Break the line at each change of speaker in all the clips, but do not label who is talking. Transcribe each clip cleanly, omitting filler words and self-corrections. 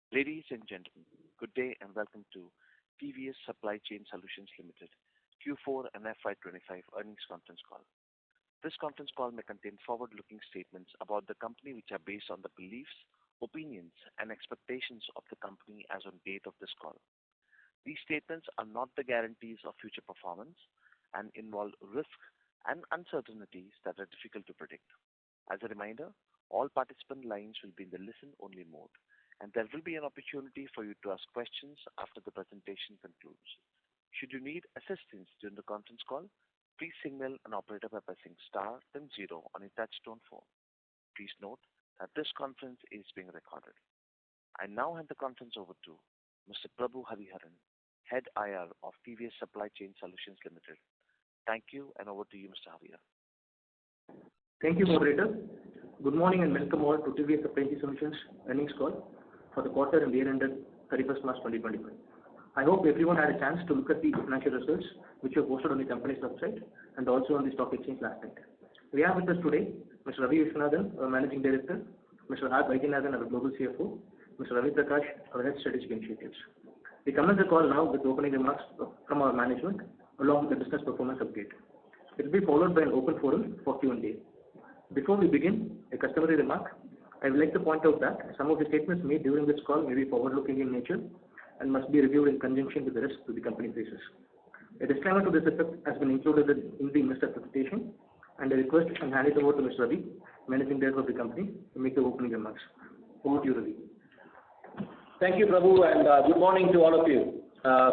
Ladies and gentlemen, good day and welcome to TVS Supply Chain Solutions Limited Q4 and FY2025 earnings conference call. This conference call may contain forward-looking statements about the company which are based on the beliefs, opinions, and expectations of the company as on date of this call. These statements are not the guarantees of future performance and involve risks and uncertainties that are difficult to predict. As a reminder, all participant lines will be in the listen-only mode, and there will be an opportunity for you to ask questions after the presentation concludes. Should you need assistance during the conference call, please signal an operator by pressing star then 0 on a touch-tone phone. Please note that this conference is being recorded. I now hand the conference over to Mr. Prabhu Hariharan, Head IR of TVS Supply Chain Solutions Limited. Thank you, and over to you, Mr. Hariharan.
Thank you, moderator. Good morning and welcome all to TVS Supply Chain Solutions earnings call for the quarter and year ended 31st March 2025. I hope everyone had a chance to look at the financial results which were posted on the company's website and also on the stock exchange last night. We have with us today Mr. Ravi Viswanathan, our Managing Director, Mr. R. Vaidyanathan, our Global CFO, Mr. Ravi Prakash, our Head Strategic Initiatives. We commence the call now with opening remarks from our management along with the business performance update. It will be followed by an open forum for Q&A. Before we begin, a customary remark. I would like to point out that some of the statements made during this call may be forward-looking in nature and must be reviewed in conjunction with the risks that the company faces. A disclaimer to this effect has been included in the investor presentation, and I request and hand it over to Mr. Ravi, Managing Director of the company, to make the opening remarks. Over to you, Ravi.
Thank you, Prabhu, and good morning to all of you.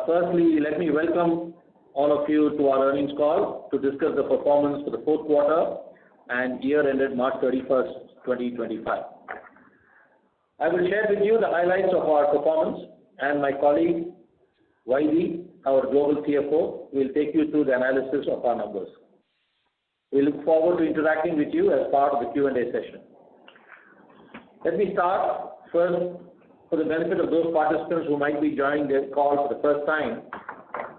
Firstly, let me welcome all of you to our earnings call to discuss the performance for the fourth quarter and year ended March 31st, 2025. I will share with you the highlights of our performance, and my colleague Vaidi, our Global CFO, will take you through the analysis of our numbers. We look forward to interacting with you as part of the Q&A session. Let me start first for the benefit of those participants who might be joining this call for the first time.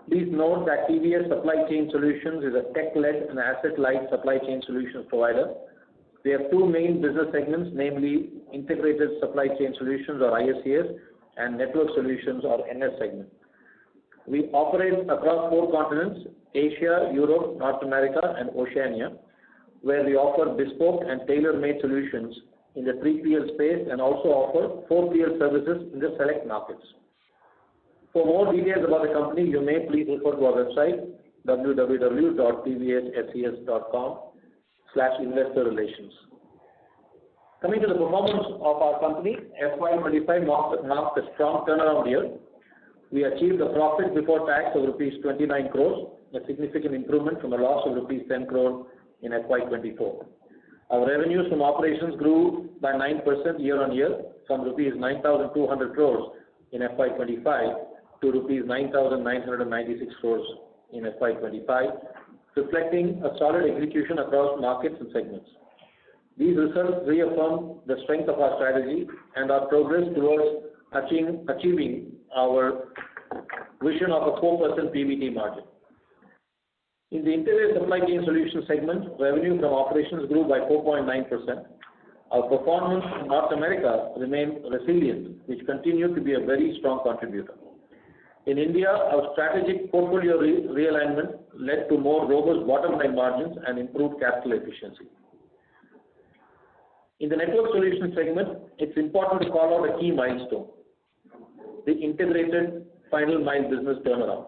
Please note that TVS Supply Chain Solutions is a tech-led and asset-light supply chain solutions provider. We have two main business segments, namely Integrated Supply Chain Solutions or ISCS and Network Solutions or NS segment. We operate across 4 continents, Asia, Europe, North America and Oceania, where we offer bespoke and tailor-made solutions in the 3PL space and also offer 4PL services in the select markets. For more details about the company, you may please refer to our website www.tvsscs.com/investorrelations. Coming to the performance of our company, FY2025 marked a strong turnaround year. We achieved a profit before tax of rupees 29 crores, a significant improvement from a loss of rupees 10 crores in FY2024. Our revenues from operations grew by 9% year on year from rupees 9,200 crores in FY2025 to rupees 9,996 crores in FY2025, reflecting a solid execution across markets and segments. These results reaffirm the strength of our strategy and our progress towards achieving our vision of a 4% PBT margin. In the Integrated Supply Chain Solutions segment, revenue from operations grew by 4.9%. Our performance in North America remained resilient, which continued to be a very strong contributor. In India, our strategic portfolio realignment led to more robust bottom-line margins and improved capital efficiency. In the Network Solutions segment, it's important to call out a key milestone: the integrated final mile business turnaround.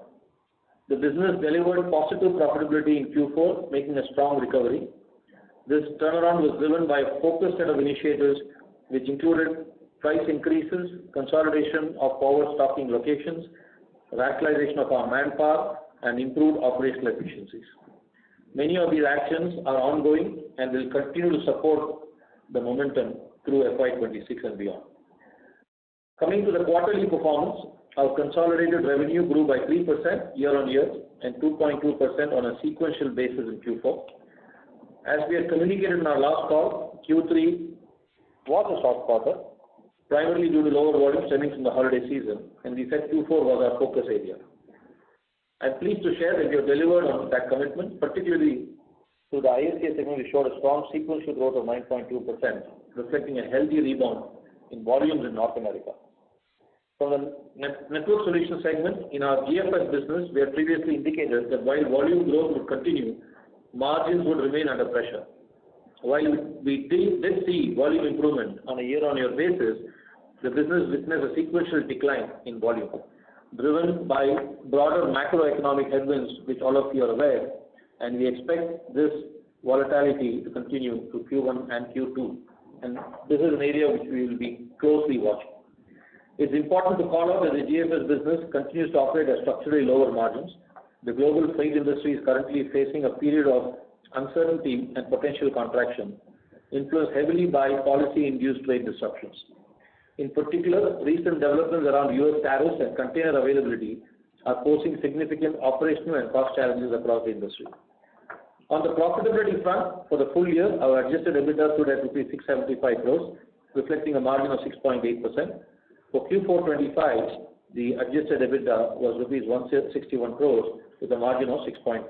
The business delivered positive profitability in Q4, making a strong recovery. This turnaround was driven by a focused set of initiatives which included price increases, consolidation of forward stocking locations, rationalization of our manpower, and improved operational efficiencies. Many of these actions are ongoing and will continue to support the momentum through FY26 and beyond. Coming to the quarterly performance, our consolidated revenue grew by 3% year on year and 2.2% on a sequential basis in Q4. As we had communicated in our last call, Q3 was a soft quarter, primarily due to lower volume stemming from the holiday season, and we said Q4 was our focus area. I'm pleased to share that we have delivered on that commitment, particularly through the ISCS segment. We showed a strong sequential growth of 9.2%, reflecting a healthy rebound in volumes in North America. From the Network Solutions segment, in our GFS business, we had previously indicated that while volume growth would continue, margins would remain under pressure. While we did see volume improvement on a year-on-year basis, the business witnessed a sequential decline in volume, driven by broader macroeconomic headwinds, which all of you are aware, and we expect this volatility to continue to Q1 and Q2. And this is an area which we will be closely watching. It's important to call out that the GFS business continues to operate at structurally lower margins. The global freight industry is currently facing a period of uncertainty and potential contraction, influenced heavily by policy-induced trade disruptions. In particular, recent developments around U.S. tariffs and container availability are posing significant operational and cost challenges across the industry. On the profitability front, for the full year, our adjusted EBITDA stood at rupees 675 crores, reflecting a margin of 6.8%. For Q4 25, the adjusted EBITDA was rupees 161 crores with a margin of 6.5%.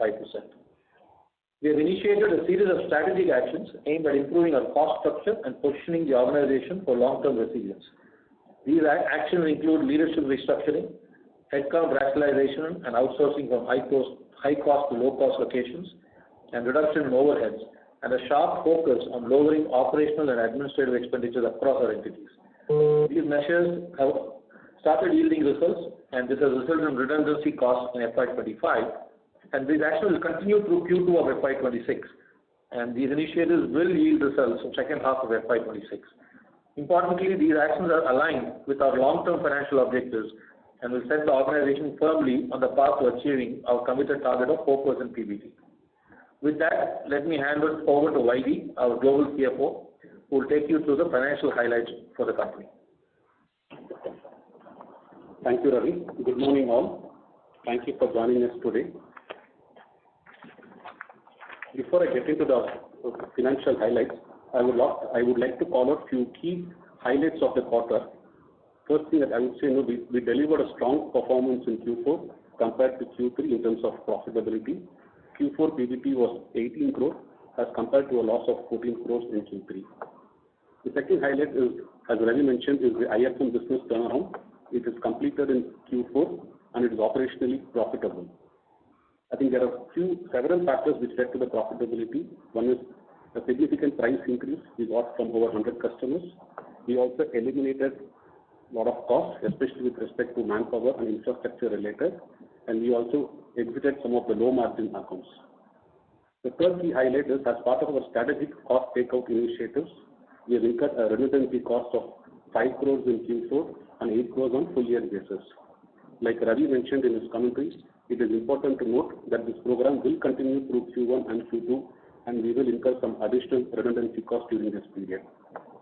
We have initiated a series of strategic actions aimed at improving our cost structure and positioning the organization for long-term resilience. These actions include leadership restructuring, headcount rationalization and outsourcing from high-cost to low-cost locations, and reduction in overheads, and a sharp focus on lowering operational and administrative expenditures across our entities. These measures have started yielding results, and this has resulted in redundancy costs in FY25, and these actions will continue through Q2 of FY26, and these initiatives will yield results in the second half of FY26. Importantly, these actions are aligned with our long-term financial objectives and will set the organization firmly on the path to achieving our committed target of 4% PBT. With that, let me hand it over to YD, our Global CFO, who will take you through the financial highlights for the company.
Thank you, Ravi. Good morning, all. Thank you for joining us today. Before I get into the financial highlights, I would like to call out a few key highlights of the quarter. First thing that I would say, we delivered a strong performance in Q4 compared to Q3 in terms of profitability. Q4 PBT was 18 crores as compared to a loss of 14 crores in Q3. The second highlight is, as Ravi mentioned, is the IFM business turnaround. It is completed in Q4 and it is operationally profitable. I think there are several factors which led to the profitability. One is a significant price increase we got from over 100 customers. We also eliminated a lot of costs, especially with respect to manpower and infrastructure related, and we also exited some of the low margin accounts. The third key highlight is, as part of our strategic cost takeout initiatives, we have incurred a redundancy cost of 5 crores in Q4 and 8 crores on full year basis. Like Ravi mentioned in his commentary, it is important to note that this program will continue through Q1 and Q2, and we will incur some additional redundancy costs during this period.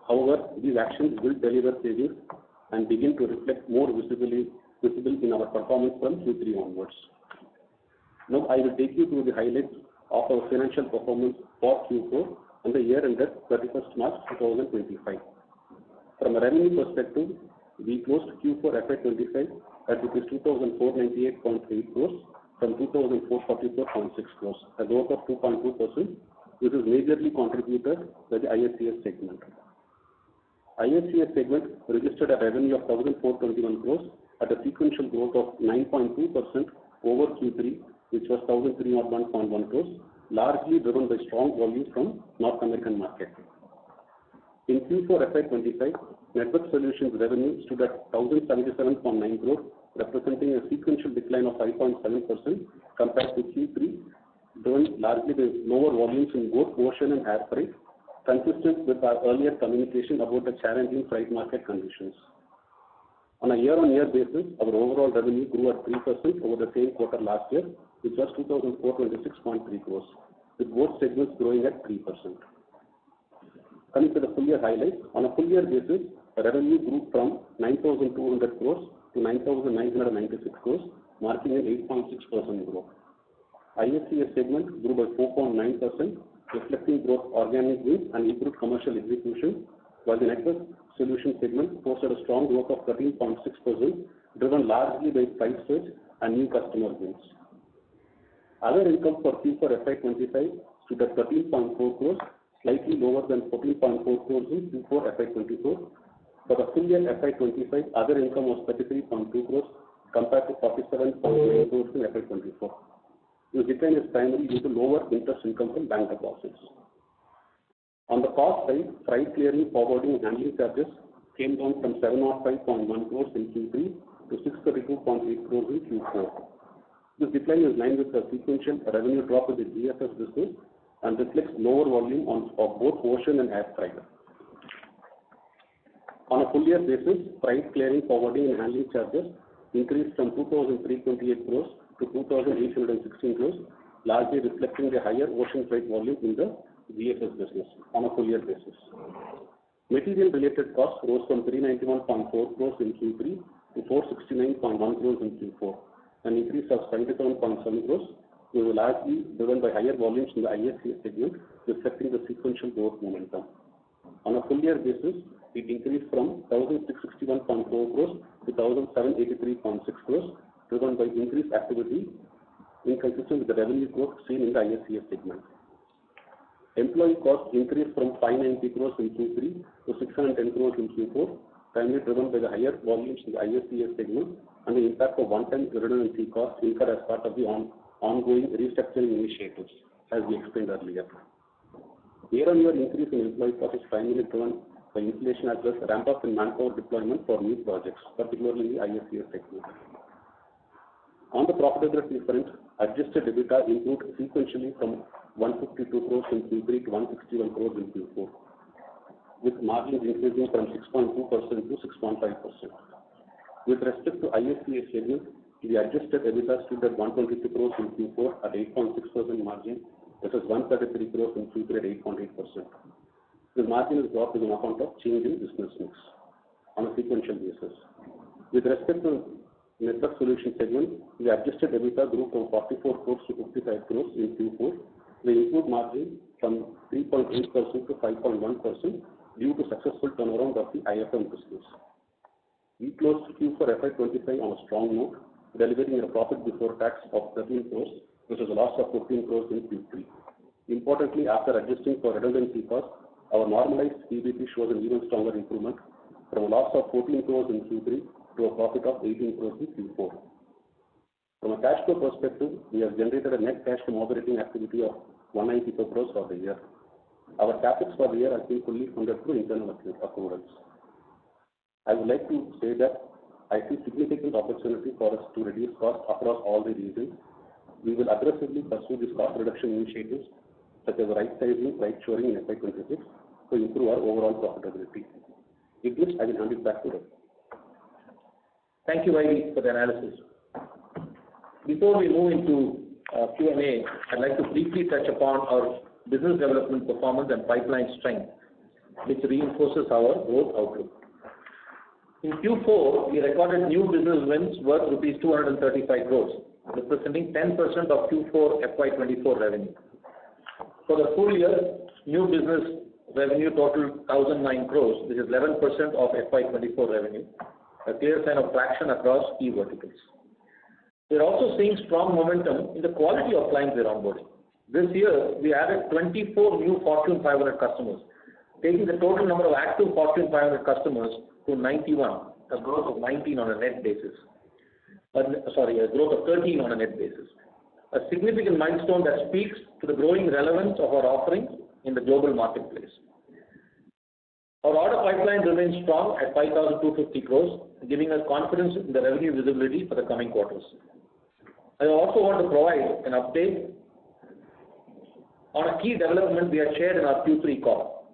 However, these actions will deliver savings and begin to reflect more visible in our performance from Q3 onwards. Now, I will take you through the highlights of our financial performance for Q4 and the year ended 31st March 2025. From a revenue perspective, we closed Q4 FY25 at rupees 2,498.8 crores from 2,444.6 crores, a growth of 2.2%. This is majorly contributed by the ISCS segment. ISCS segment registered a revenue of 1,421 crores at a sequential growth of 9.2% over Q3, which was 1,301.1 crores, largely driven by strong volumes from North American market. In Q4 FY25, Network Solutions revenue stood at 1,077.9 crores, representing a sequential decline of 5.7% compared to Q3, driven largely by lower volumes in both ocean and air freight, consistent with our earlier communication about the challenging freight market conditions. On a year-on-year basis, our overall revenue grew at 3% over the same quarter last year, which was 2,426.3 crores, with both segments growing at 3%. Coming to the full year highlights, on a full year basis, revenue grew from 9,200 crores to 9,996 crores, marking an 8.6% growth. ISCS segment grew by 4.9%, reflecting both organic wins and improved commercial execution, while the Network Solutions segment posted a strong growth of 13.6%, driven largely by price surge and new customer wins. Other income for Q4 FY25 stood at 13.4 crores, slightly lower than 14.4 crores in Q4 FY24. For the full year FY25, other income was 33.2 crores compared to 47.9 crores in FY24. This decline is primarily due to lower interest income from bank deposits. On the cost side, freight clearing, forwarding, and handling charges came down from 705.1 crores in Q3 to 632.8 crores in Q4. This decline is in line with the sequential revenue drop in the GFS business and reflects lower volume of both ocean and air freight. On a full year basis, freight clearing, forwarding, and handling charges increased from 2,328 crores to 2,816 crores, largely reflecting the higher ocean freight volume in the GFS business on a full year basis. Material related costs rose from 391.4 crores in Q3 to 469.1 crores in Q4, an increase of 77.7 crores, which was largely driven by higher volumes in the ISCS segment, reflecting the sequential growth momentum. On a full year basis, it increased from 1,661.4 crores to 1,783.6 crores, driven by increased activity inconsistent with the revenue growth seen in the ISCS segment. Employee costs increased from 590 crores in Q3 to 610 crores in Q4, primarily driven by the higher volumes in the ISCS segment and the impact of one-time redundancy costs incurred as part of the ongoing restructuring initiatives, as we explained earlier. Year-on-year increase in employee costs is primarily driven by inflation as well as ramp-up in manpower deployment for new projects, particularly in the ISCS segment. On the profitability front, adjusted EBITDA improved sequentially from 152 crores in Q3 to 161 crores in Q4, with margins increasing from 6.2% to 6.5%. With respect to ISCS segment, the adjusted EBITDA stood at 122 crores in Q4 at 8.6% margin versus 133 crores in Q3 at 8.8%. The margin is dropped as an account of change in business mix on a sequential basis. With respect to Network Solutions segment, the adjusted EBITDA grew from 44 crores to 55 crores in Q4. The improved margin from 3.8% to 5.1% due to successful turnaround of the IFM business. We closed Q4 FY25 on a strong note, delivering a profit before tax of 13 crores, which is a loss of 15 crores in Q3. Importantly, after adjusting for redundancy costs, our normalized PBT shows an even stronger improvement from a loss of 14 crores in Q3 to a profit of 18 crores in Q4. From a cash flow perspective, we have generated a net cash from operating activity of 194 crores for the year. Our capex for the year has been fully funded through internal accruals. I would like to say that I see significant opportunity for us to reduce costs across all the regions. We will aggressively pursue these cost reduction initiatives such as right sizing, right shoring in FY26 to improve our overall profitability. With this, I will hand it back to Ravi.
Thank you, Vaidi, for the analysis. Before we move into Q&A, I'd like to briefly touch upon our business development performance and pipeline strength, which reinforces our growth outlook. In Q4, we recorded new business wins worth rupees 235 crores, representing 10% of Q4 FY24 revenue. For the full year, new business revenue totaled 1,009 crores, which is 11% of FY24 revenue, a clear sign of traction across key verticals. We are also seeing strong momentum in the quality of clients we are onboarding. This year, we added 24 new Fortune 500 customers, taking the total number of active Fortune 500 customers to 91, a growth of 19 on a net basis. A growth of 13 on a net basis. A significant milestone that speaks to the growing relevance of our offerings in the global marketplace. Our order pipeline remains strong at 5,250 crores, giving us confidence in the revenue visibility for the coming quarters. I also want to provide an update on a key development we had shared in our Q3 call.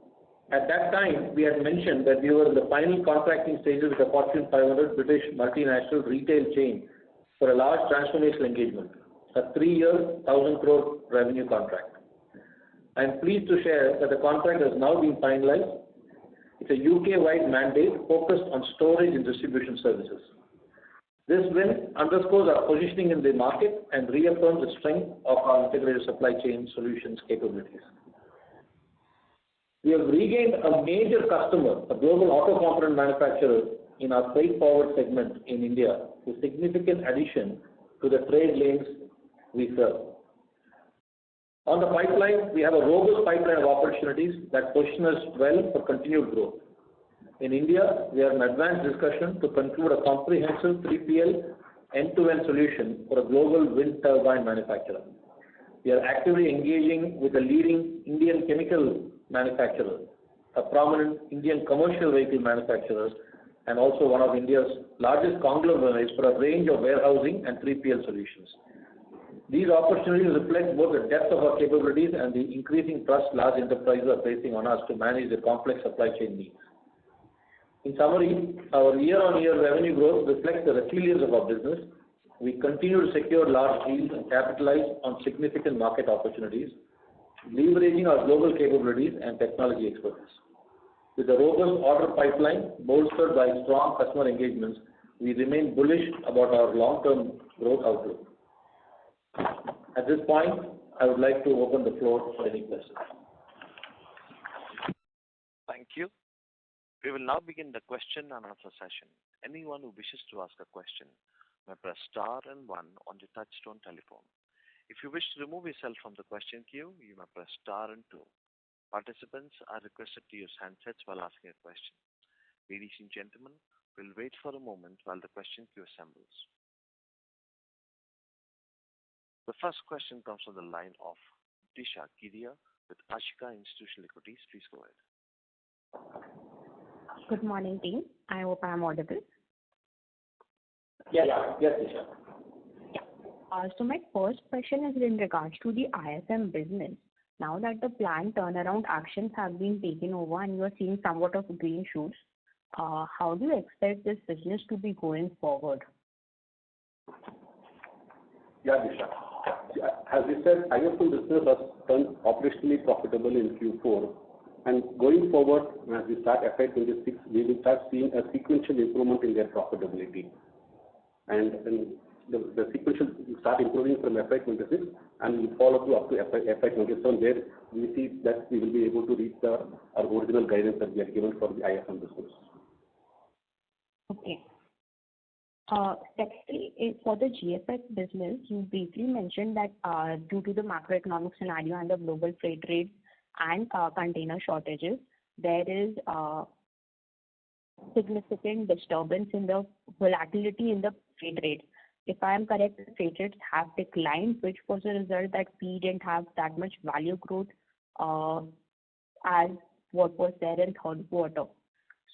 At that time, we had mentioned that we were in the final contracting stages with a Fortune 500 British multinational retail chain for a large transformational engagement, a 3-year, 1,000 crore revenue contract. I am pleased to share that the contract has now been finalized. It's a UK-wide mandate focused on storage and distribution services. This win underscores our positioning in the market and reaffirms the strength of our integrated supply chain solutions capabilities. We have regained a major customer, a global auto component manufacturer in our freight forward segment in India, a significant addition to the trade lanes we serve. On the pipeline, we have a robust pipeline of opportunities that position us well for continued growth. In India, we are in advanced discussion to conclude a comprehensive 3PL end-to-end solution for a global wind turbine manufacturer. We are actively engaging with a leading Indian chemical manufacturer, a prominent Indian commercial vehicle manufacturer, and also one of India's largest conglomerates for a range of warehousing and 3PL solutions. These opportunities reflect both the depth of our capabilities and the increasing trust large enterprises are placing on us to manage their complex supply chain needs. In summary, our year-on-year revenue growth reflects the resilience of our business. We continue to secure large deals and capitalize on significant market opportunities, leveraging our global capabilities and technology expertise. With a robust order pipeline bolstered by strong customer engagements, we remain bullish about our long-term growth outlook. At this point, I would like to open the floor for any questions.
Thank you. We will now begin the question and answer session. Anyone who wishes to ask a question may press star and 1 on your touchtone telephone. If you wish to remove yourself from the question queue, you may press star and 2. Participants are requested to use handsets while asking a question. Ladies and gentlemen, we'll wait for a moment while the question queue assembles. The first question comes from the line of Disha Giria with Ashika Institutional Equities. Please go ahead.
Good morning, team. I hope I am audible.
Yes, Disha.
So my first question is in regards to the ISM business. Now that the planned turnaround actions have been taken over and you are seeing somewhat of green shoots, how do you expect this business to be going forward?
Yeah, Disha. As we said, ISM business has turned operationally profitable in Q4. And going forward, as we start FY26, we will start seeing a sequential improvement in their profitability. And the sequential will start improving from FY26 and will follow through up to FY27, where we see that we will be able to reach our original guidance that we had given for the ISM business.
Okay. Secondly, for the GFS business, you briefly mentioned that due to the macroeconomic scenario and the global freight rates and container shortages, there is significant disturbance in the volatility in the freight rates. If I am correct, the freight rates have declined, which was a result that we didn't have that much value growth as what was there in third quarter.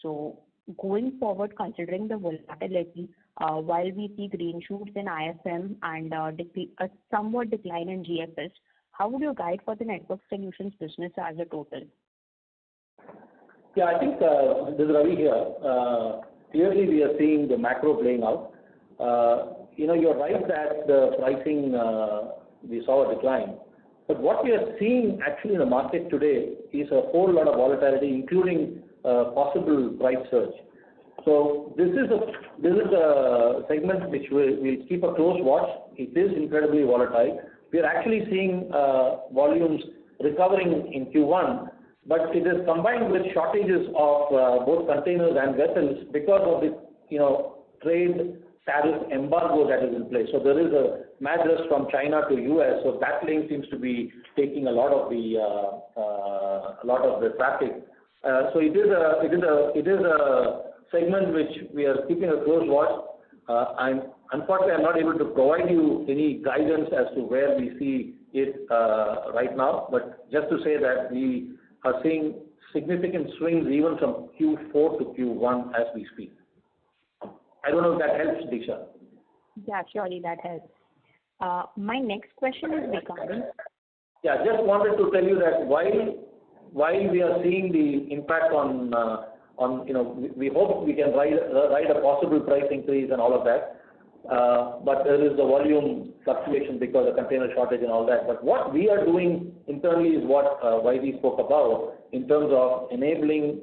So going forward, considering the volatility, while we see green shoots in ISM and a somewhat decline in GFS, how would you guide for the network solutions business as a total?
Yeah, I think this is Ravi here. Clearly, we are seeing the macro playing out. You're right that the pricing, we saw a decline. But what we are seeing actually in the market today is a whole lot of volatility, including possible price surge. So this is a segment which we'll keep a close watch. It is incredibly volatile. We are actually seeing volumes recovering in Q1, but it is combined with shortages of both containers and vessels because of the trade tariff embargo that is in place. So there is a mad rush from China to US. So that lane seems to be taking a lot of the traffic. So it is a segment which we are keeping a close watch. Unfortunately, I'm not able to provide you any guidance as to where we see it right now, but just to say that we are seeing significant swings even from Q4 to Q1 as we speak. I don't know if that helps, Disha.
Yeah, surely that helps. My next question is regarding...
Yeah, just wanted to tell you that while we are seeing the impact on we hope we can ride a possible price increase and all of that. But there is the volume fluctuation because of container shortage and all that. But what we are doing internally is what YV spoke about in terms of enabling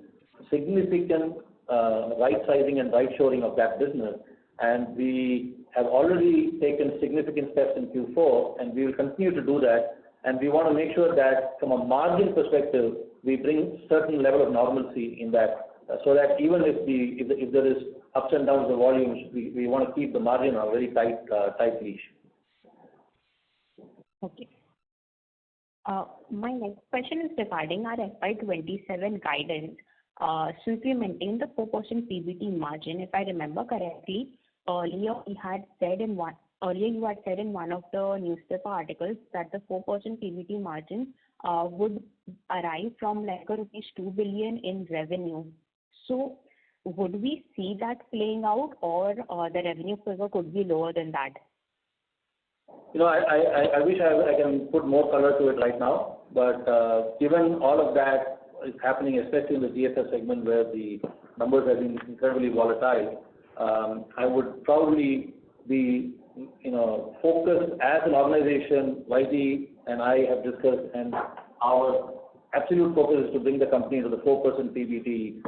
significant right sizing and right shoring of that business. And we have already taken significant steps in Q4, and we will continue to do that. And we want to make sure that from a margin perspective, we bring certain level of normalcy in that, so that even if there is ups and downs of volumes, we want to keep the margin on a very tight leash.
Okay. My next question is regarding our FY27 guidance. Since we maintain the 4% PBT margin, if I remember correctly, earlier you had said in one of the newspaper articles that the 4% PBT margin would arise from like a rupees 2 billion in revenue. So would we see that playing out, or the revenue figure could be lower than that?
I wish I can put more color to it right now, but given all of that is happening, especially in the GFS segment where the numbers have been incredibly volatile, I would probably be, focused as an organization. YG and I have discussed, and our absolute focus is to bring the company to the 4% PBT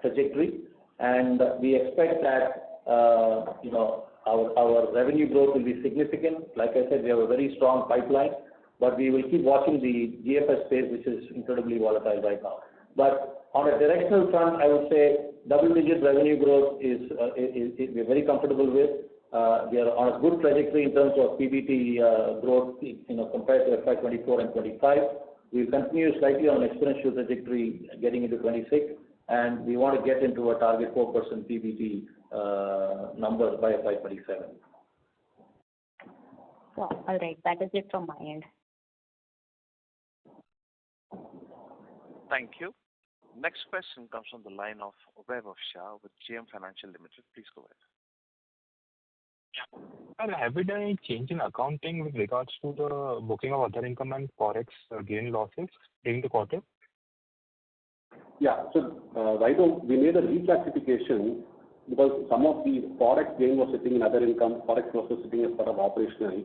trajectory, and we expect that our revenue growth will be significant. Like I said, we have a very strong pipeline, but we will keep watching the GFS space, which is incredibly volatile right now. But on a directional front, I would say double-digit revenue growth is we're very comfortable with. We are on a good trajectory in terms of PBT growth, compared to FY24 and 25. We will continue slightly on an exponential trajectory getting into 26, and we want to get into a target 4% PBT number by FY27.
Wow, all right, that is it from my end.
Thank you. Next question comes from the line of Vaibhav Shah with JM Financial Limited. Please go ahead.
Sir, have you done any change in accounting with regards to the booking of other income and forex gain losses during the quarter?
Yeah, so we made a reclassification because some of the forex gain was sitting in other income, forex loss was sitting as part of operational.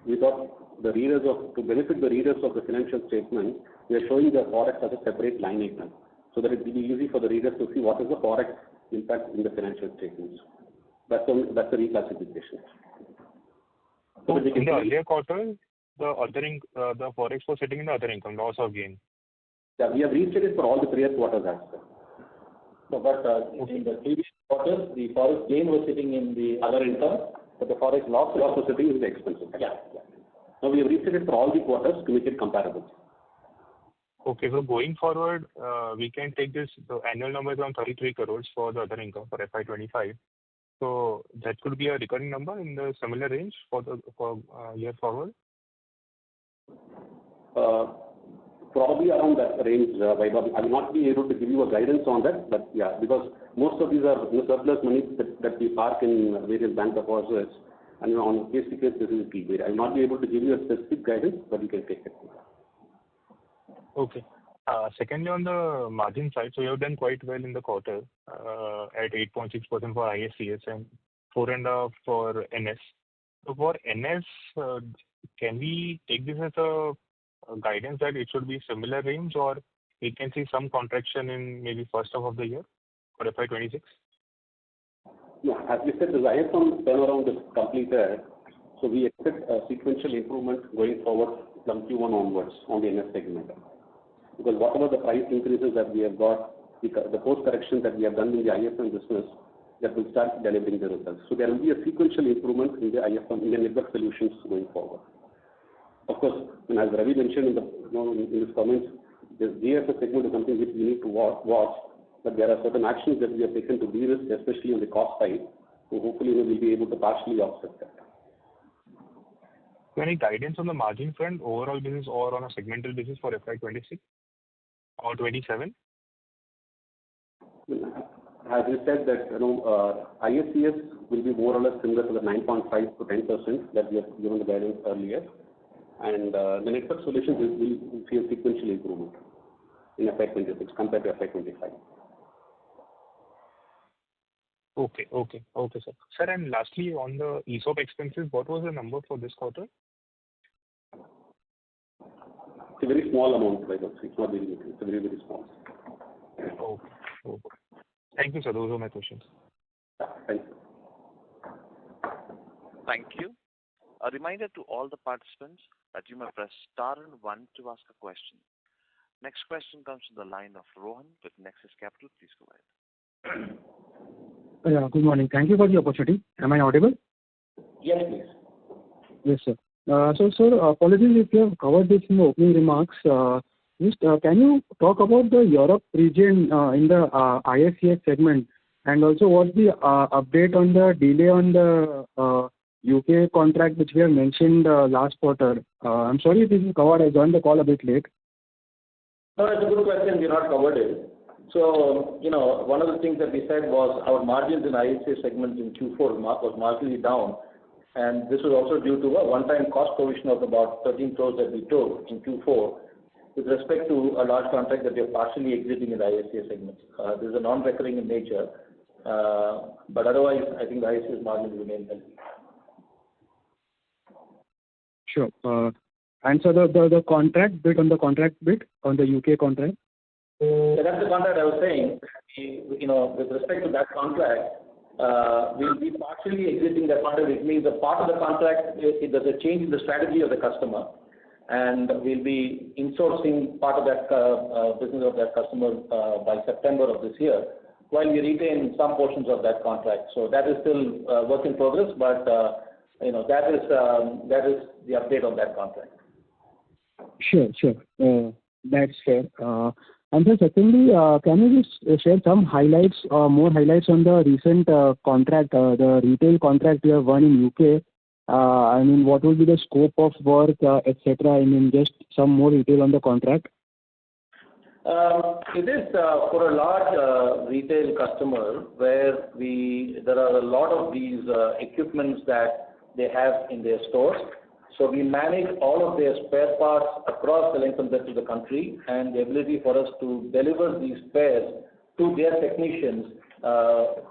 We thought to benefit the readers of the financial statement, we are showing the forex as a separate line item, so that it will be easy for the readers to see what is the forex impact in the financial statements. That's the reclassification.
So in the earlier quarter, the forex was sitting in the other income, loss or gain.
Yeah, we have restated for all the previous quarters as well.
So, but in the previous quarters, the forex gain was sitting in the other income, but the forex loss was sitting in the expenses.
Yeah. Now we have restated for all the quarters to make it comparable.
Okay, so going forward, we can take the annual number is around 33 crores for the other income for FY25. So that could be a recurring number in the similar range for year forward?
Probably around that range, Vaibhav. I will not be able to give you a guidance on that, but yeah, because most of these are surplus money that we park in various bank deposits, and on a case-to-case basis, I will not be able to give you a specific guidance, but you can take it.
Okay. Secondly, on the margin side, so you have done quite well in the quarter at 8.6% for ISCS and 4.5% for NS. So for NS, can we take this as a guidance that it should be similar range, or we can see some contraction in maybe first half of the year for FY26?
Yeah, as we said, the IFM turnaround is completed, so we expect a sequential improvement going forward from Q1 onwards on the NS segment. Because whatever the price increases that we have got, the course correction that we have done in the IFM business, that will start delivering the results. So there will be a sequential improvement in the IFM, in the network solutions going forward. Of course, as Ravi mentioned in his comments, the GFS segment is something which we need to watch, but there are certain actions that we have taken to de-risk, especially on the cost side, so hopefully we will be able to partially offset that.
So any guidance on the margin front, overall basis or on a segmental basis for FY26 or 27?
As we said that ISCS will be more or less similar to the 9.5 to 10% that we have given the guidance earlier, and the network solutions will see a sequential improvement in FY26 compared to FY25.
Okay, sir. Sir, and lastly, on the ESOP expenses, what was the number for this quarter?
It's a very small amount, it's not very big. It's a very, very small.
Okay. Thank you, sir. Those are my questions.
Thank you.
Thank you. A reminder to all the participants that you may press star and 1 to ask a question. Next question comes from the line of Rohan with Nexus Capital. Please go ahead.
Yeah, good morning. Thank you for the opportunity. Am I audible?
Yes, please.
Yes, sir. So, sir, apologies if you have covered this in the opening remarks. Just can you talk about the Europe region in the ISCS segment, and also what's the update on the delay on the UK contract which we have mentioned last quarter? I'm sorry if this is covered. I joined the call a bit late.
No, it's a good question. We've not covered it. So, one of the things that we said was our margins in ISCS segments in Q4 was marginally down. And this was also due to a one-time cost provision of about 13 crores that we took in Q4 with respect to a large contract that we are partially exiting in the ISCS segments. This is a non-recurring in nature, but otherwise, I think the ISCS margins remain healthy.
Sure. And so the contract bit on the UK contract?
So that's the contract I was saying. With respect to that contract, we'll be partially exiting that contract. It means a part of the contract, there's a change in the strategy of the customer, and we'll be insourcing part of that business of that customer by September of this year, while we retain some portions of that contract. So that is still work in progress, but that is the update on that contract.
Sure. That's fair. And so secondly, can you just share some highlights, more highlights on the recent contract, the retail contract you have won in UK? I mean, what will be the scope of work, etc.? I mean, just some more detail on the contract.
It is for a large retail customer where there are a lot of these equipments that they have in their stores. So we manage all of their spare parts across the length and breadth of the country, and the ability for us to deliver these spares to their technicians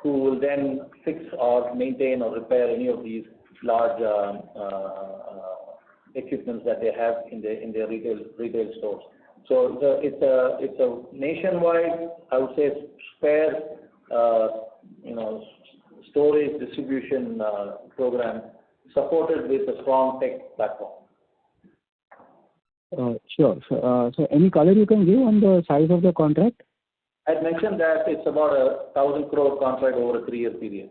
who will then fix or maintain or repair any of these large equipments that they have in their retail stores. So it's a nationwide, I would say, spare storage distribution program supported with a strong tech platform.
Sure. So any color you can give on the size of the contract?
I mentioned that it's about 1,000 crore contract over a 3-year period,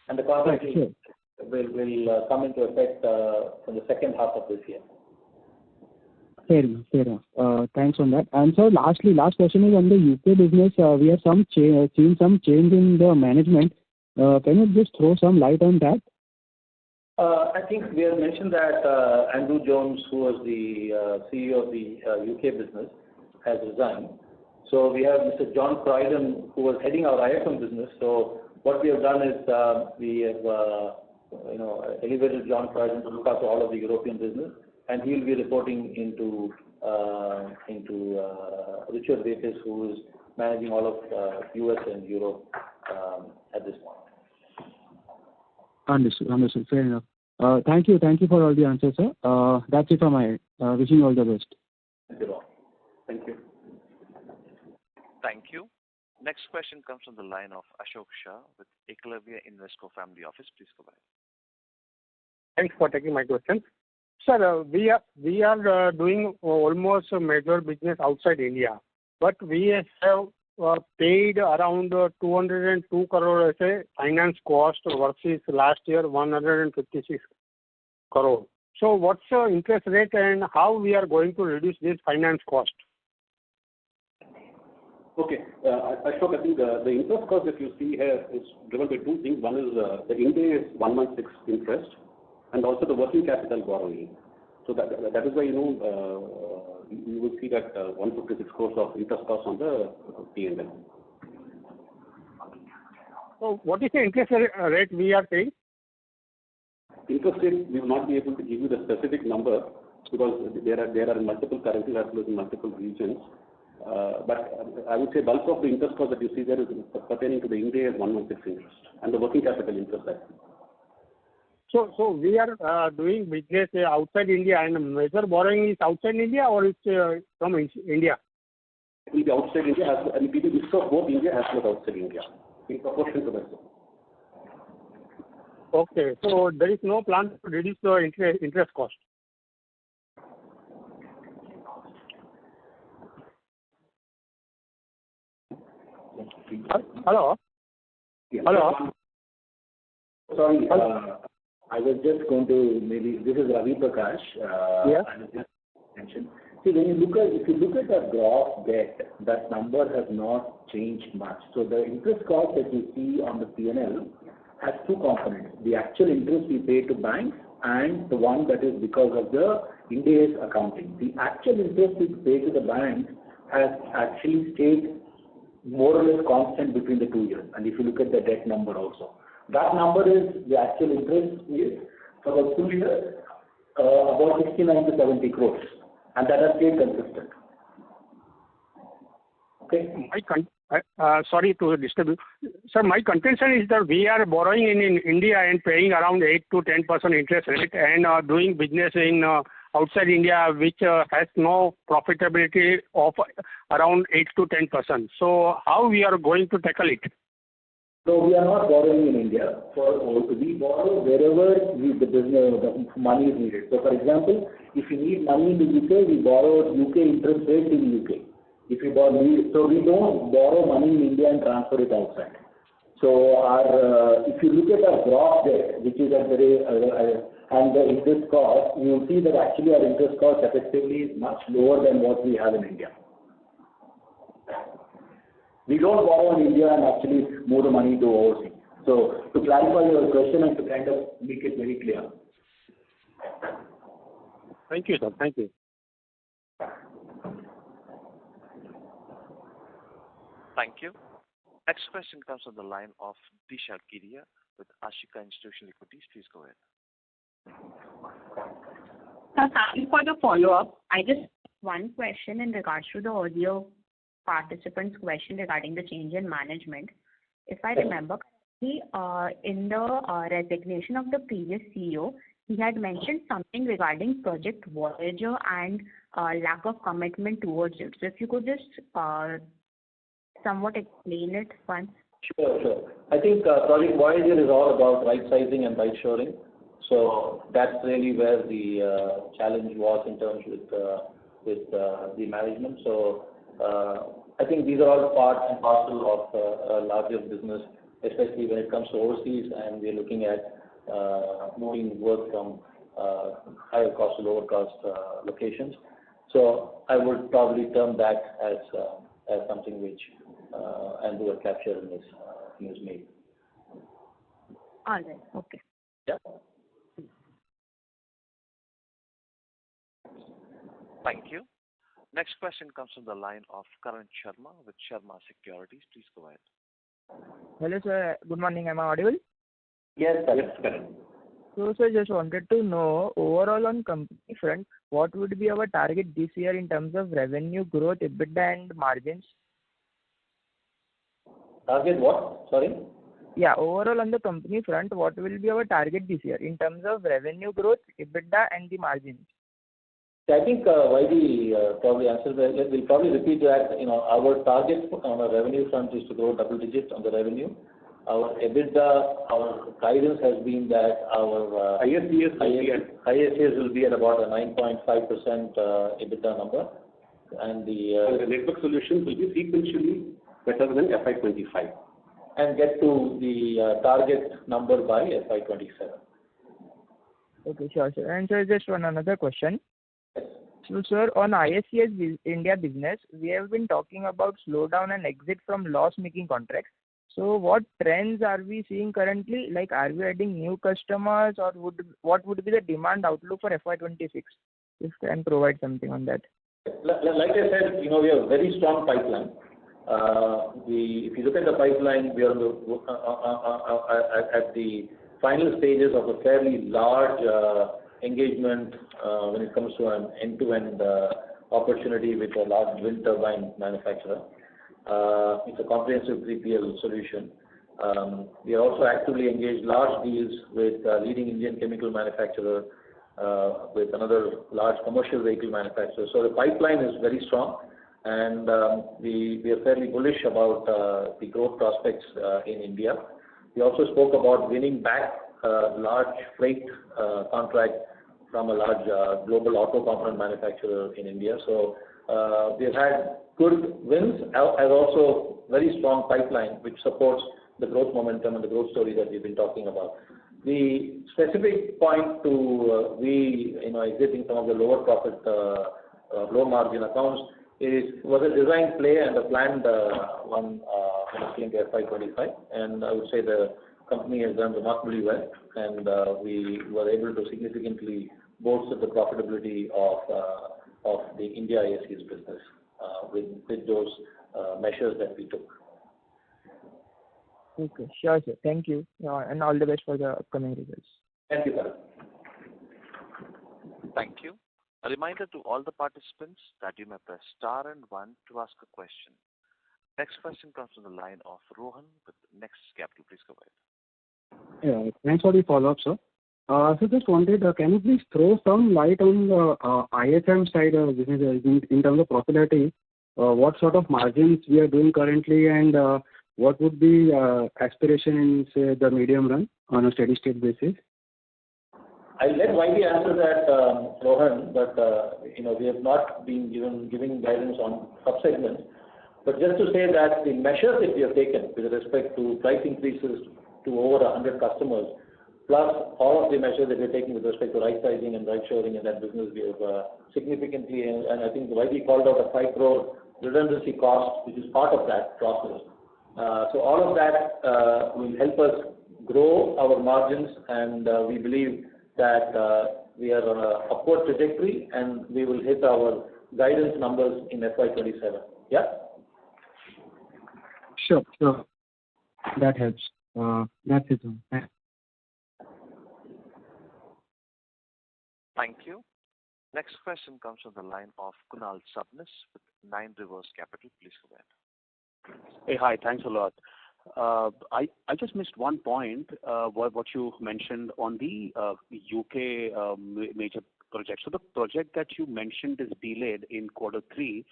and the contract will come into effect from the second half of this year.
Fair enough. Thanks on that. And so last question is on the UK business. We have seen some change in the management. Can you just throw some light on that?
I think we have mentioned that Andrew Jones, who was the CEO of the UK business, has resigned. So we have Mr. John Croydon, who was heading our IFM business. So what we have done is we have elevated John Croydon to look after all of the European business, and he will be reporting into Richard Davis, who is managing all of US and Europe at this point.
Understood. Fair enough. Thank you for all the answers, sir. That's it from my end. Wishing you all the best.
Thank you, Ron. Thank you.
Thank you. Next question comes from the line of Ashok Shah with Eklavya Invesco Family Office. Please go ahead.
Thanks for taking my question. Sir, we are doing almost a major business outside India, but we have paid around 202 crore as a finance cost versus last year 156 crore. So what's the interest rate and how we are going to reduce this finance cost?
Okay. Ashok, I think the interest cost that you see here is driven by two things. One is the India is 116 interest, and also the working capital borrowing. So that is why you will see that 156 crores of interest cost on the P&L.
So what is the interest rate we are paying?
Interest rate, we will not be able to give you the specific number because there are multiple currencies as well as in multiple regions. But I would say bulk of the interest cost that you see there is pertaining to the India is 116 interest and the working capital interest.
So we are doing business outside India, and major borrowing is outside India or it's from India?
It will be outside India, and it will be mix of both India as well as outside India in proportion to that.
Okay, so there is no plan to reduce the interest cost. Hello?
Yeah.
Hello?
Sorry, I was just going to this is Ravi Prakash.
Yeah.
I was just mention.
See, if you look at the gross debt, that number has not changed much. So the interest cost that you see on the P&L has two components: the actual interest we pay to banks and the one that is because of the Ind AS accounting. The actual interest we pay to the banks has actually stayed more or less constant between the 2 years. And if you look at the debt number also, that number is the actual interest is for the full year about 69 to 70 crores, and that has stayed consistent. Okay.
Sorry to disturb you. Sir, my contention is that we are borrowing in India and paying around 8 to 10% interest rate and doing business in outside India, which has no profitability of around 8 to 10%. So how we are going to tackle it?
So we are not borrowing in India. We borrow wherever the money is needed. So for example, if you need money in the UK, we borrow UK interest rate in the UK. If you so we don't borrow money in India and transfer it outside. So if you look at our gross debt, which is at and the interest cost, you will see that actually our interest cost effectively is much lower than what we have in India. We don't borrow in India and actually move the money to overseas. So to clarify your question and to kind of make it very clear.
Thank you, sir. Thank you.
Thank you. Next question comes on the line of Disha Kiria with Ashika Institutional Equities. Please go ahead.
Thank you for the follow-up. I just have one question in regards to the earlier participant's question regarding the change in management. If I remember correctly, in the resignation of the previous CEO, he had mentioned something regarding Project Voyager and lack of commitment towards it. So if you could just somewhat explain it once.
Sure. I think Project Voyager is all about right sizing and right shoring. So that's really where the challenge was in terms with the management. So I think these are all part and parcel of a larger business, especially when it comes to overseas, and we're looking at moving work from higher cost to lower cost locations. So I would probably term that as something which and do a capture in this mail.
All right. Okay.
Yeah.
Thank you. Next question comes from the line of Karan Sharma with Sharma Securities. Please go ahead.
Hello, sir. Good morning. Am I audible?
Yes, Karan.
So, sir, just wanted to know, overall on company front, what would be our target this year in terms of revenue growth, EBITDA and margins?
Target what? Sorry?
Yeah, overall on the company front, what will be our target this year in terms of revenue growth, EBITDA and the margins?
I think Vaidi probably answered that. We'll probably repeat that. Our target on the revenue front is to grow double digits on the revenue. Our EBITDA, our guidance has been that our ISCS will be at about a 9.5% EBITDA number, and the
network solutions will be sequentially better than FY25
and get to the target number by FY27.
Okay, sure, sir. And sir, just another question. So, sir, on ISCS India business, we have been talking about slowdown and exit from loss-making contracts. So, what trends are we seeing currently? Like, are we adding new customers, or what would be the demand outlook for FY26? If you can provide something on that.
Like I said, we have a very strong pipeline. If you look at the pipeline, we are at the final stages of a fairly large engagement when it comes to an end-to-end opportunity with a large wind turbine manufacturer. It's a comprehensive 3PL solution. We are also actively engaged large deals with a leading Indian chemical manufacturer, with another large commercial vehicle manufacturer. So the pipeline is very strong, and we are fairly bullish about the growth prospects in India. We also spoke about winning back a large freight contract from a large global auto component manufacturer in India. So we've had good wins, as also very strong pipeline, which supports the growth momentum and the growth story that we've been talking about. The specific point to exiting some of the lower profit low margin accounts was a design play and a planned one when it came to FY25, and I would say the company has done remarkably well, and we were able to significantly bolster the profitability of the India ISCS business with those measures that we took.
Okay, sure, sir. Thank you, and all the best for the upcoming results.
Thank you, Karan.
Thank you. A reminder to all the participants that you may press star and one to ask a question. Next question comes from the line of Rohan with Next Capital. Please go ahead.
Yeah, thanks for the follow-up, sir. So just wanted, can you please throw some light on the ISM side of business in terms of profitability? What sort of margins we are doing currently, and what would be aspiration in, say, the medium run on a steady state basis?
I'll let YB answer that, Rohan, but we have not been giving guidance on subsegments. But just to say that the measures that we have taken with respect to price increases to over 100 customers, plus all of the measures that we're taking with respect to right sizing and right shoring in that business, we have significantly, and I think YB called out a 5 crore redundancy cost, which is part of that process. So all of that will help us grow our margins, and we believe that we are on an upward trajectory, and we will hit our guidance numbers in FY27. Yeah?
Sure. That helps. That's it.
Thank you. Next question comes from the line of Kunal Sabnis with Nine Rivers Capital. Please go ahead.
Hey, hi. Thanks a lot. I just missed one point, what you mentioned on the UK major project. So the project that you mentioned is delayed in Q3.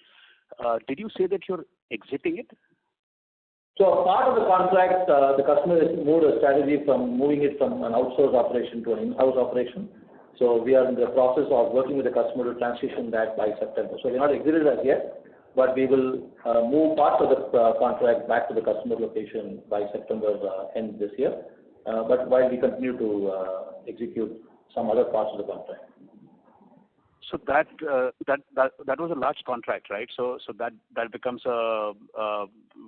Did you say that you're exiting it?
So part of the contract, the customer has moved a strategy from moving it from an outsourced operation to an in-house operation. So we are in the process of working with the customer to transition that by September. So we're not exited as yet, but we will move parts of the contract back to the customer location by September end this year. But while we continue to execute some other parts of the contract.
So that was a large contract, right? So that becomes a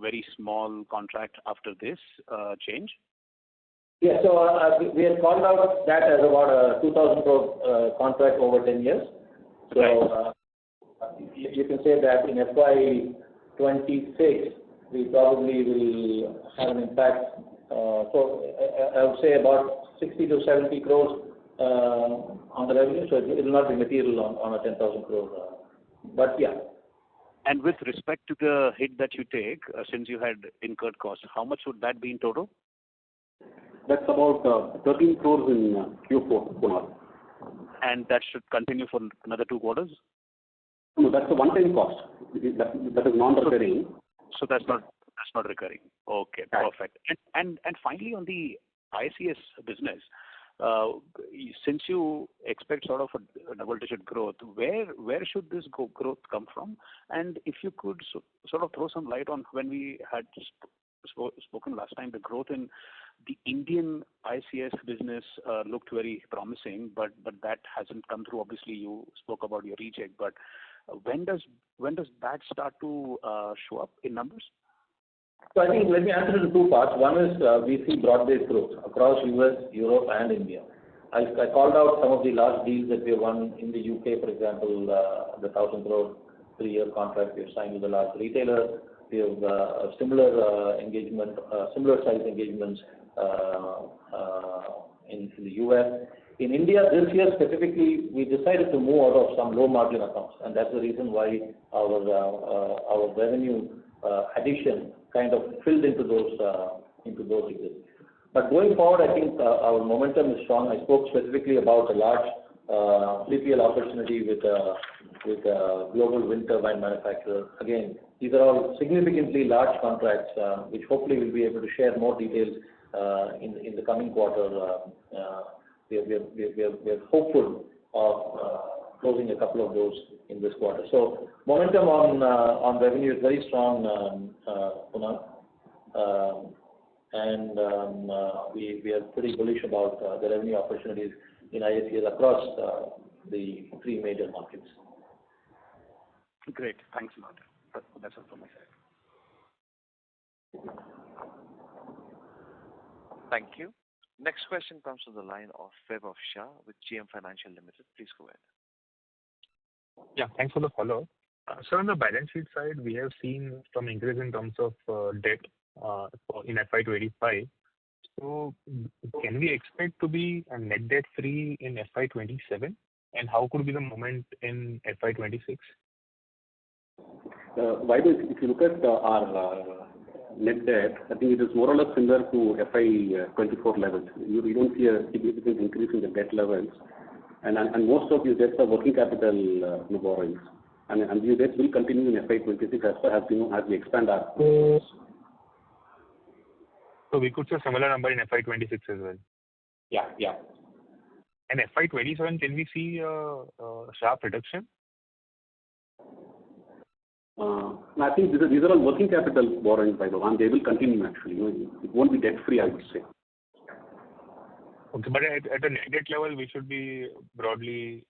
very small contract after this change.
Yeah. So we have called out that as about a 2,000 crore contract over 10 years. So you can say that in FY26 we probably will have an impact. So I would say about 60 to 70 crores on the revenue. So it will not be material on a 10,000 crore. But yeah.
And with respect to the hit that you take, since you had incurred costs, how much would that be in total? That's about 13 crores in Q4, Kunal. And that should continue for another 2 quarters?
No, that's a one-time cost. That is non-recurring.
So that's not recurring. Okay, perfect. And finally, on the ISCS business, since you expect sort of a double-digit growth, where should this growth come from? And if you could sort of throw some light on when we had spoken last time, the growth in the Indian ISCS business looked very promising, but that hasn't come through. Obviously, you spoke about your recheck, but when does that start to show up in numbers?
So I think let me answer it in 2 parts. One is we see broad-based growth across US, Europe, and India. I called out some of the large deals that we have won in the UK, for example, the 1,000 crore 3-year contract we have signed with a large retailer. We have a similar engagement, similar size engagements in the US. In India, this year specifically, we decided to move out of some low-margin accounts, and that's the reason why our revenue addition kind of filled into those deals. But going forward, I think our momentum is strong. I spoke specifically about a large 3PL opportunity with a global wind turbine manufacturer. Again, these are all significantly large contracts, which hopefully we'll be able to share more details in the coming quarter. We are hopeful of closing a couple of those in this quarter. So momentum on revenue is very strong, Kunal. And we are pretty bullish about the revenue opportunities in ISCS across the 3 major markets.
Great. Thanks a lot. That's all from my side.
Thank you. Next question comes from the line of Vaibhav Shah with GM Financial Limited. Please go ahead.
Yeah, thanks for the follow-up. So on the balance sheet side, we have seen some increase in terms of debt in FY25. So can we expect to be net debt free in FY27? And how could be the moment in FY26?
If you look at our net debt, I think it is more or less similar to FY24 levels. You don't see a significant increase in the debt levels. And most of these debts are working capital borrowings. And these debts will continue in FY26 as we expand our.
So we could see a similar number in FY26 as well.
Yeah.
And FY27, can we see a sharp reduction?
I think these are all working capital borrowings by the one. They will continue actually. It won't be debt free, I would say.
Okay, but at a net debt level, we should be broadly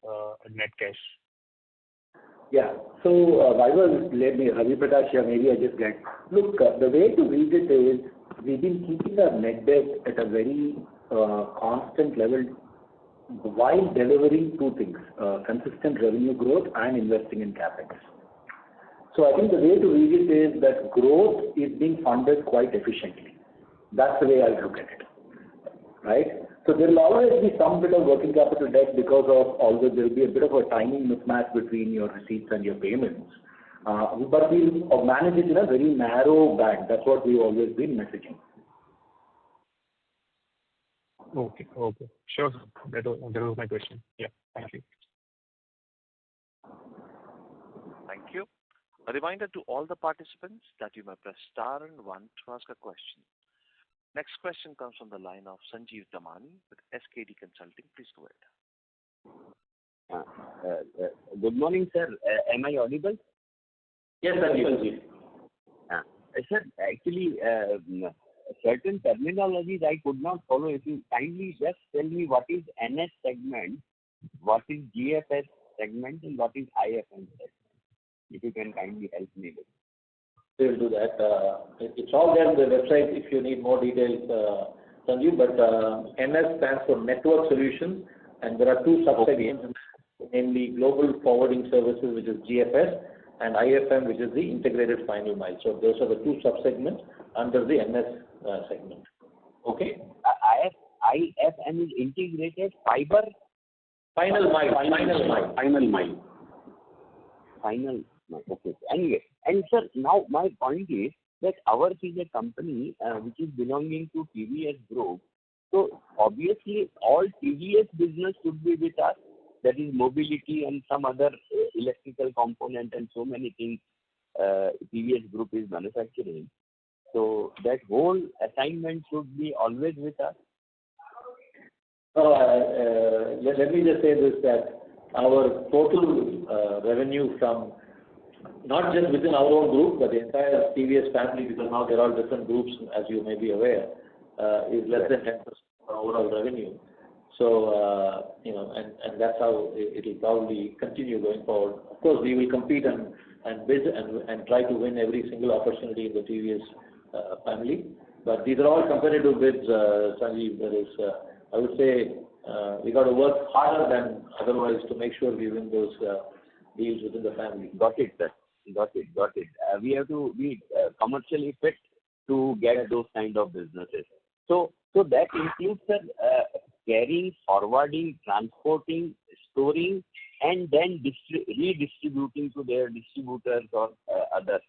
net cash.
Yeah. So, let me, Ravi Prakash here, maybe I just get. Look, the way to read it is, we've been keeping our net debt at a very constant level while delivering two things, consistent revenue growth and investing in CapEx. So I think the way to read it is that growth is being funded quite efficiently. That's the way I look at it, right? So there will always be some bit of working capital debt because of, although there will be a bit of a timing mismatch between your receipts and your payments. But we'll manage it in a very narrow band. That's what we've always been messaging.
Okay. Sure. That was my question. Yeah. Thank you.
Thank you. A reminder to all the participants that you may press star and 1 to ask a question. Next question comes from the line of Sanjeev Damani with SKD Consulting. Please go ahead.
Good morning, sir. Am I audible?
Yes, Sanjeev.
Sir, actually, certain terminologies I could not follow. If you kindly just tell me what is NS segment, what is GFS segment, and what is IFM segment. If you can kindly help me with it.
We will do that. It's all there on the website if you need more details, Sanjeev. But NS stands for Network Solutions, and there are two subsegments, namely Global Forwarding Services, which is GFS, and IFM, which is the Integrated Final Mile. So those are the two subsegments under the NS segment. Okay.
IFM is Integrated Fiber.
Final Mile.
Okay. Anyway, and sir, now my point is that ours is a company which is belonging to TVS Group. So obviously, all TVS business should be with us. That is mobility and some other electrical component and so many things TVS Group is manufacturing. So that whole assignment should be always with us.
Let me just say this, that our total revenue from not just within our own group, but the entire TVS family, because now there are different groups, as you may be aware, is less than 10% of our overall revenue. So, and that's how it will probably continue going forward. Of course, we will compete and bid and try to win every single opportunity in the TVS family. But these are all competitive bids, Sanjeev. There is, I would say, we got to work harder than otherwise to make sure we win those deals within the family.
Got it, sir. Got it. We have to be commercially fit to get those kind of businesses. So that includes, sir, carrying, forwarding, transporting, storing, and then redistributing to their distributors or others,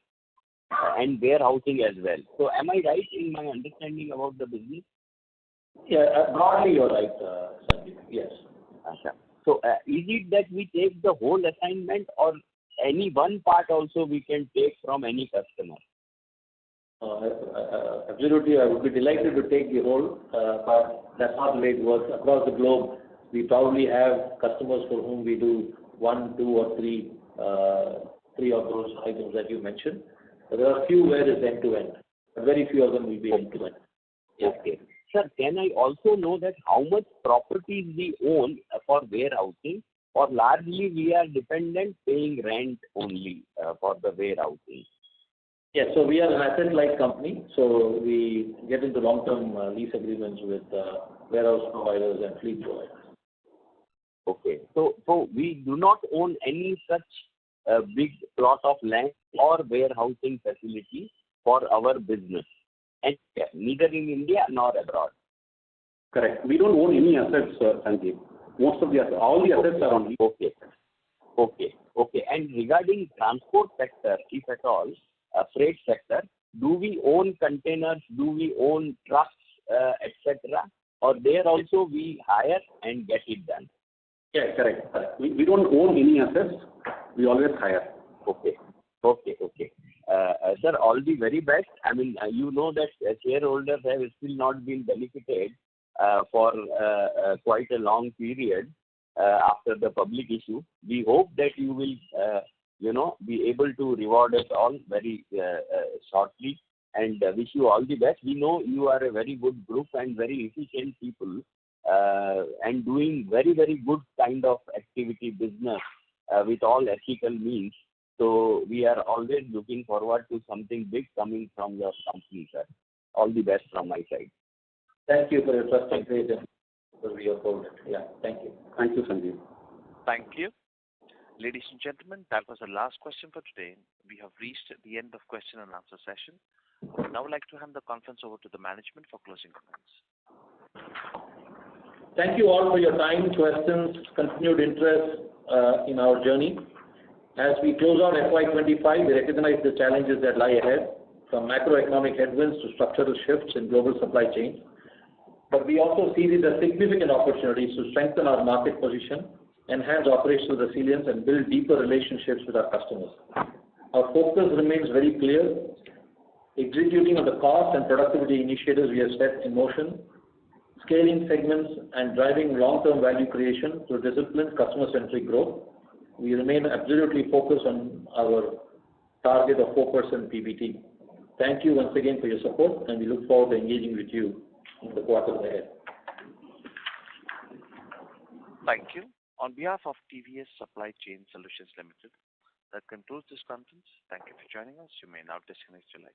and warehousing as well. So am I right in my understanding about the business?
Yeah, broadly you're right, Sanjeev. Yes.
So is it that we take the whole assignment, or any one part also we can take from any customer?
Absolutely, I would be delighted to take the whole, but that's not the way it works. Across the globe, we probably have customers for whom we do 1, 2, or 3 of those items that you mentioned. But there are few where it's end-to-end, but very few of them will be end-to-end.
Okay. Sir, can I also know that how much properties we own for warehousing, or largely we are dependent paying rent only for the warehousing?
Yes, so we are an asset-light company, so we get into long-term lease agreements with warehouse providers and fleet providers.
Okay, so we do not own any such big plot of land or warehousing facility for our business, and neither in India nor abroad.
Correct. We don't own any assets, Sanjeev. All the assets are on lease.
Okay. And regarding transport sector, if at all, freight sector, do we own containers? Do we own trucks, etc.? Or there also we hire and get it done?
Yeah, correct. We don't own any assets. We always hire.
Okay. Sir, all the very best. I mean, you know that shareholders have still not been benefited for quite a long period after the public issue. We hope that you will, be able to reward us all very shortly, and wish you all the best. We know you are a very good group and very efficient people, and doing very, very good kind of activity business with all ethical means. So we are always looking forward to something big coming from your company, sir. All the best from my side.
Thank you for your trust and faith for your support. Yeah, thank you.
Thank you, Sanjeev.
Thank you. Ladies and gentlemen, that was the last question for today. We have reached the end of question and answer session. Now I would like to hand the conference over to the management for closing comments.
Thank you all for your time, questions, continued interest in our journey. As we close out FY25, we recognize the challenges that lie ahead, from macroeconomic headwinds to structural shifts in global supply chains. But we also see these as significant opportunities to strengthen our market position, enhance operational resilience, and build deeper relationships with our customers. Our focus remains very clear, executing on the cost and productivity initiatives we have set in motion, scaling segments, and driving long-term value creation through disciplined customer-centric growth. We remain absolutely focused on our target of 4% PBT. Thank you once again for your support, and we look forward to engaging with you in the quarters ahead.
Thank you. On behalf of TVS Supply Chain Solutions Limited, that concludes this conference. Thank you for joining us. You may now disconnect your line.